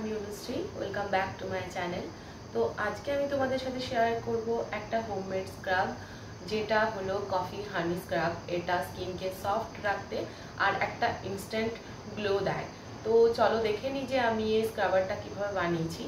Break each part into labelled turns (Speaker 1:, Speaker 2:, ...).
Speaker 1: আমি Anushree, welcome back to my channel. তো আজকে আমি তোমাদের সাথে শেয়ার করব একটা হোমমেড স্ক্রাব, যেটা হলো কফি হানি স্ক্রাব। এটা স্কিনকে সফট রাখতে আর একটা ইনস্ট্যান্ট গ্লো দেয়। তো চলো দেখে নিই যে আমি এই স্ক্রাবারটা কিভাবে বানিয়েছি।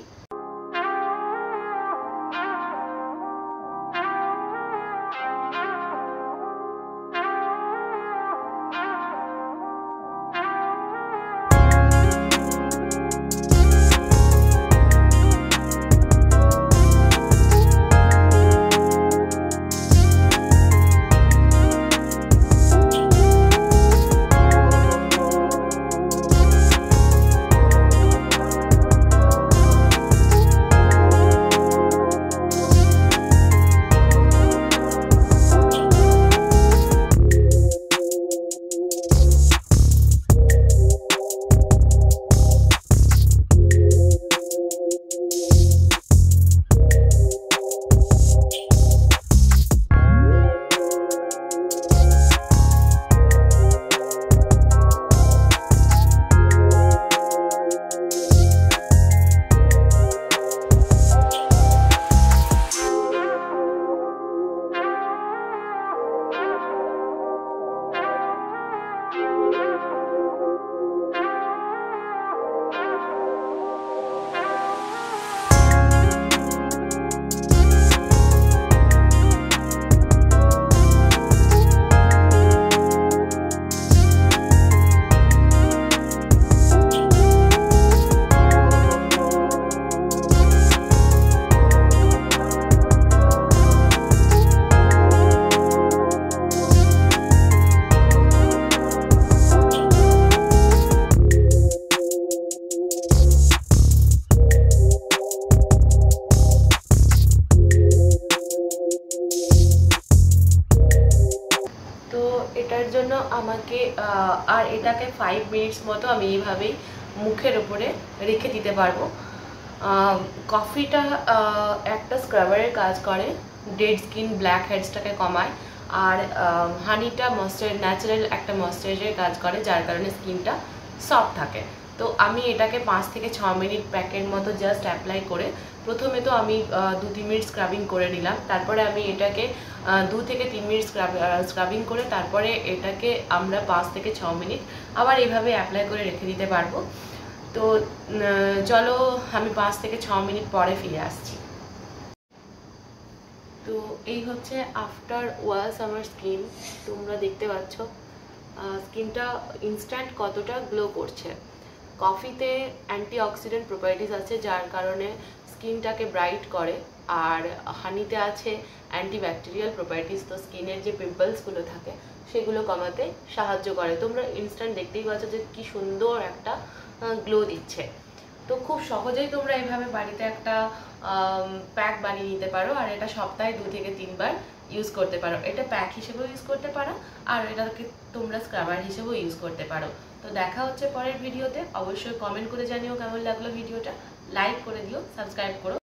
Speaker 1: তো এটার জন্য আমাকে আর এটাকে 5 মিনিটস মতো আমি এইভাবেই মুখের উপরে রেখে দিতে পারবো। কফিটা একটা স্ক্রাবারের কাজ করে, ডেড স্কিন ব্ল্যাক হেডসটাকে কমায়, আর হানিটা ন্যাচারাল একটা ময়েশ্চারাইজারের কাজ করে, যার কারণে স্কিনটা সফট থাকে। তো আমি এটাকে 5 থেকে 6 মিনিট প্যাকের মতো জাস্ট অ্যাপ্লাই করে, প্রথমে তো আমি 2-3 মিনিট স্ক্রাবিং করে নিলাম, তারপরে আমি এটাকে 2 থেকে 3 মিনিট স্ক্রাবিং করে তারপরে এটাকে আমরা 5 থেকে 6 মিনিট আবার এইভাবে অ্যাপ্লাই করে রেখে দিতে পারবো। তো চলো আমি 5 থেকে 6 মিনিট পরে ফিরে আসছি। তো এই হচ্ছে আফটার ওয়াশ আমার স্কিন। তোমরা দেখতে পাচ্ছ স্কিনটা ইনস্ট্যান্ট কতটা গ্লো করছে। কফিতে অ্যান্টিঅক্সিডেন্ট প্রপার্টিস আছে, যার কারণে স্কিনটাকে ব্রাইট করে, আর হানিতে আছে অ্যান্টিব্যাকটেরিয়াল প্রপার্টিস, তো স্কিনের যে পিম্পলসগুলো থাকে সেগুলো কমাতে সাহায্য করে। তোমরা ইনস্ট্যান্ট দেখতেই পাচ্ছ যে কি সুন্দর একটা গ্লো দিচ্ছে। তো খুব সহজেই তোমরা এইভাবে বাড়িতে একটা প্যাক বানিয়ে নিতে পারো, আর এটা সপ্তাহে 2 থেকে 3 বার ইউজ করতে পারো। এটা প্যাক হিসেবেও ইউজ করতে পারো, আর এটাকে তোমরা স্ক্রাবার হিসেবেও ইউজ করতে পারো। তো দেখা হচ্ছে পরের ভিডিওতে। অবশ্যই কমেন্ট করে জানিও কেমন লাগলো ভিডিওটা, লাইক করে দিও, সাবস্ক্রাইব করো।